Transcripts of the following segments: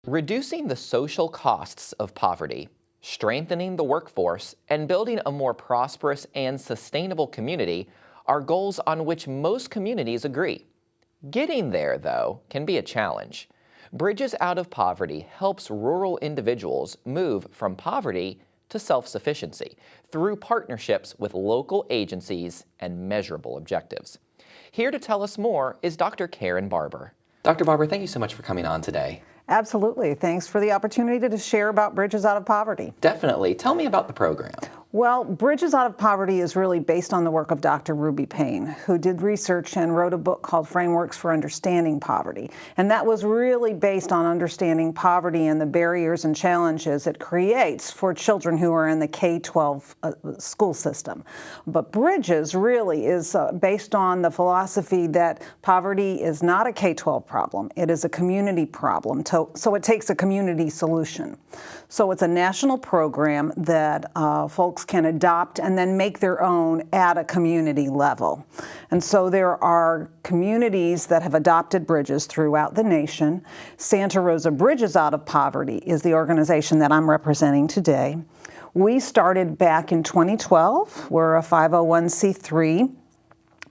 Reducing the social costs of poverty, strengthening the workforce, and building a more prosperous and sustainable community are goals on which most communities agree. Getting there, though, can be a challenge. Bridges Out of Poverty helps rural individuals move from poverty to self-sufficiency through partnerships with local agencies and measurable objectives. Here to tell us more is Dr. Karen Barber. Dr. Barber, thank you so much for coming on today. Absolutely. Thanks for the opportunity to share about Bridges Out of Poverty. Definitely. Tell me about the program. Well, Bridges Out of Poverty is really based on the work of Dr. Ruby Payne, who did research and wrote a book called Frameworks for Understanding Poverty. And that was really based on understanding poverty and the barriers and challenges it creates for children who are in the K-12 school system. But Bridges really is based on the philosophy that poverty is not a K-12 problem. It is a community problem. So it takes a community solution. So it's a national program that folks can adopt and then make their own at a community level. And so there are communities that have adopted Bridges throughout the nation. Santa Rosa Bridges Out of Poverty is the organization that I'm representing today. We started back in 2012. We're a 501c3.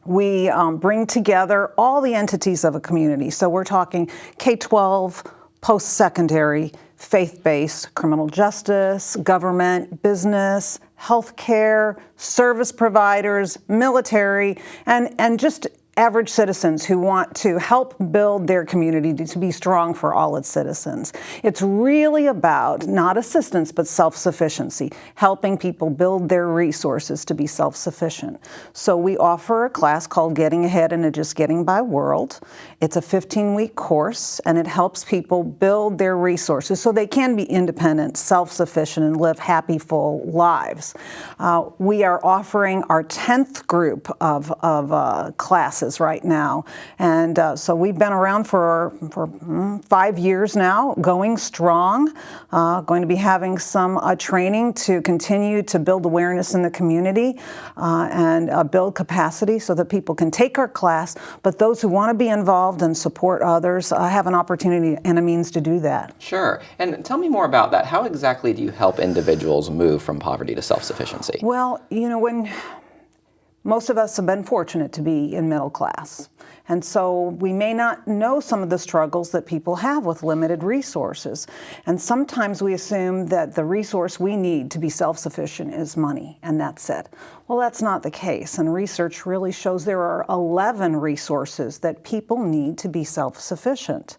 We bring together all the entities of a community. So we're talking K-12, post-secondary, faith-based, criminal justice, government, business, healthcare, service providers, military, and just average citizens who want to help build their community to be strong for all its citizens. It's really about not assistance, but self-sufficiency, helping people build their resources to be self-sufficient. So we offer a class called Getting Ahead in a Just Getting By World. It's a 15-week course, and it helps people build their resources so they can be independent, self-sufficient, and live happy, full lives. We are offering our 10th group of classes right now. And so we've been around for 5 years now, going strong, going to be having some training to continue to build awareness in the community and build capacity so that people can take our class, but those who want to be involved and support others have an opportunity and a means to do that. Sure. And tell me more about that. How exactly do you help individuals move from poverty to self-sufficiency? Well, you know, when most of us have been fortunate to be in middle class. And so we may not know some of the struggles that people have with limited resources. And sometimes we assume that the resource we need to be self-sufficient is money, and that's it. Well, that's not the case. And research really shows there are 11 resources that people need to be self-sufficient.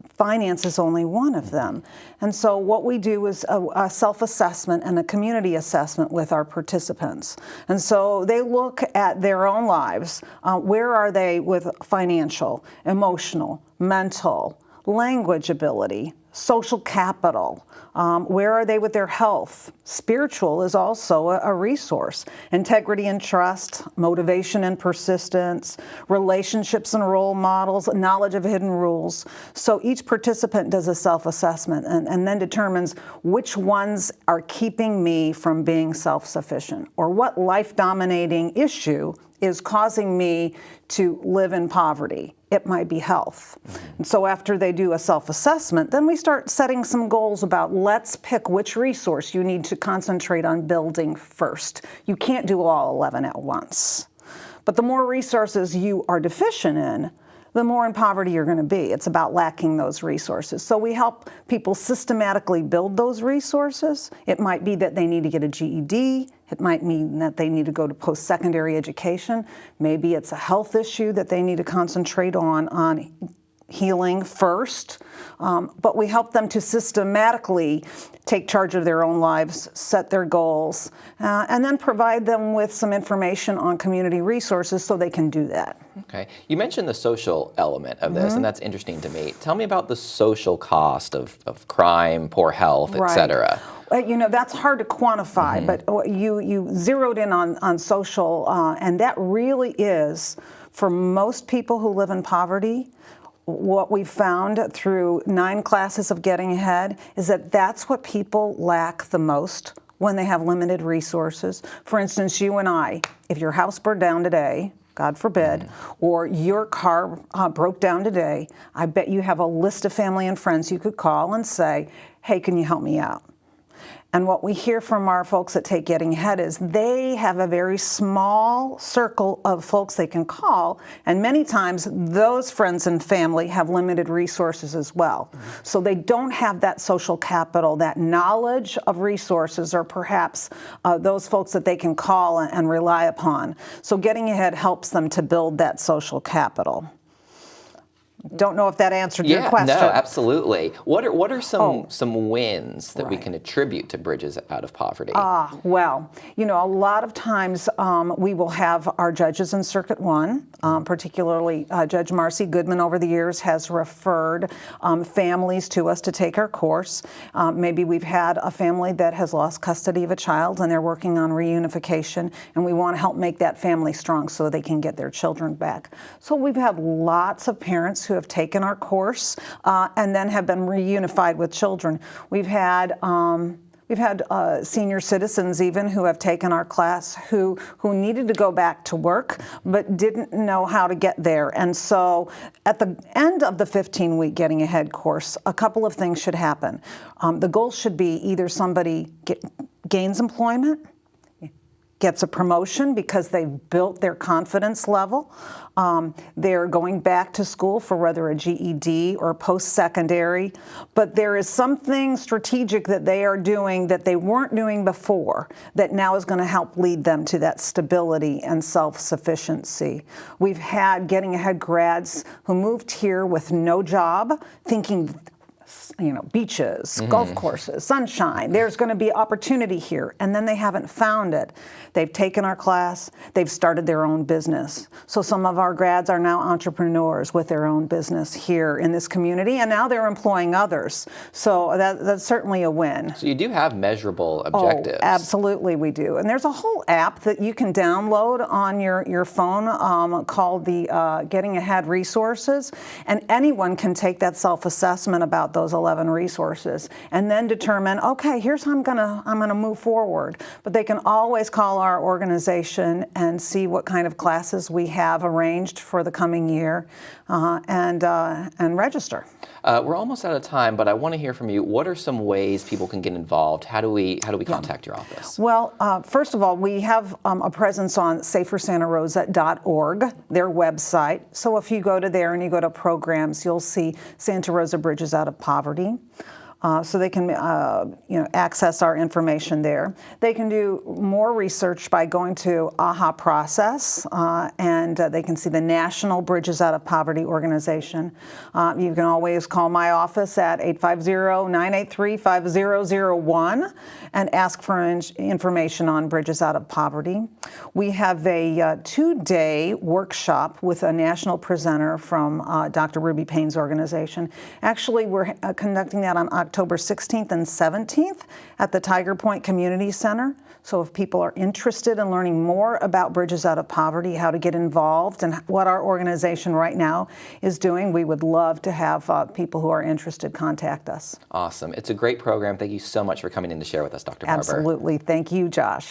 Finance is only one of them. And so what we do is a self-assessment and a community assessment with our participants. And so they look at their own lives. Where are they with financial, emotional, mental, language ability, social capital? Where are they with their health? Spiritual is also a resource. Integrity and trust, motivation and persistence, relationships and role models, knowledge of hidden rules. So each participant does a self-assessment and then determines which ones are keeping me from being self-sufficient, or what life-dominating issue is causing me to live in poverty. It might be health. And so after they do a self-assessment, then we start setting some goals about let's pick which resource you need to concentrate on building first. You can't do all 11 at once. But the more resources you are deficient in, the more in poverty you're going to be. It's about lacking those resources. So we help people systematically build those resources. It might be that they need to get a GED. It might mean that they need to go to post-secondary education. Maybe it's a health issue that they need to concentrate on healing first. But we help them to systematically take charge of their own lives, set their goals, and then provide them with some information on community resources so they can do that. Okay. You mentioned the social element of this, and that's interesting to me. Tell me about the social cost of crime, poor health, et cetera. You know, that's hard to quantify, but you zeroed in on social, and that really is, for most people who live in poverty, what we've found through 9 classes of Getting Ahead is that that's what people lack the most when they have limited resources. For instance, you and I, if your house burned down today, God forbid, or your car broke down today, I bet you have a list of family and friends you could call and say, hey, can you help me out? And what we hear from our folks at Take Getting Ahead is they have a very small circle of folks they can call, and many times those friends and family have limited resources as well. So they don't have that social capital, that knowledge of resources, or perhaps those folks that they can call and rely upon. So Getting Ahead helps them to build that social capital. Don't know if that answered your question. No, absolutely. What are some wins that we can attribute to Bridges Out of Poverty? Well, a lot of times we will have our judges in Circuit 1, particularly Judge Marcy Goodman over the years has referred families to us to take our course. Maybe we've had a family that has lost custody of a child and they're working on reunification, and we want to help make that family strong so they can get their children back. So we've had lots of parents who have taken our course and then have been reunified with children. We've had senior citizens even who have taken our class who needed to go back to work but didn't know how to get there. And so at the end of the 15-week Getting Ahead course, a couple of things should happen. The goal should be either somebody gains employment, gets a promotion because they've built their confidence level. They're going back to school for whether a GED or post-secondary, but there is something strategic that they are doing that they weren't doing before that now is going to help lead them to that stability and self-sufficiency. We've had Getting Ahead grads who moved here with no job, thinking beaches, golf courses, sunshine. There's going to be opportunity here. And then they haven't found it. They've taken our class. They've started their own business. So some of our grads are now entrepreneurs with their own business here in this community, and now they're employing others. So that's certainly a win. So you do have measurable objectives. Oh, absolutely we do. And there's a whole app that you can download on your phone called the Getting Ahead Resources. And anyone can take that self-assessment about those 11 resources and then determine, okay, here's how I'm gonna move forward. But they can always call our organization and see what kind of classes we have arranged for the coming year and register. We're almost out of time, but I want to hear from you. What are some ways people can get involved? How do we contact your office? Well, first of all, we have a presence on safersantarosa.org, their website. So if you go to there and you go to programs, you'll see Santa Rosa Bridges Out of Poverty. So they can access our information there. They can do more research by going to AHA Process, and they can see the National Bridges Out of Poverty organization. You can always call my office at 850-983-5001 and ask for information on Bridges Out of Poverty. We have a 2-day workshop with a national presenter from Dr. Ruby Payne's organization. Actually, we're conducting that on October 16th and 17th at the Tiger Point Community Center. So if people are interested in learning more about Bridges Out of Poverty, how to get involved, and what our organization right now is doing, we would love to have people who are interested contact us. Awesome. It's a great program. Thank you so much for coming in to share with us, Dr. Barber. Absolutely. Thank you, Josh.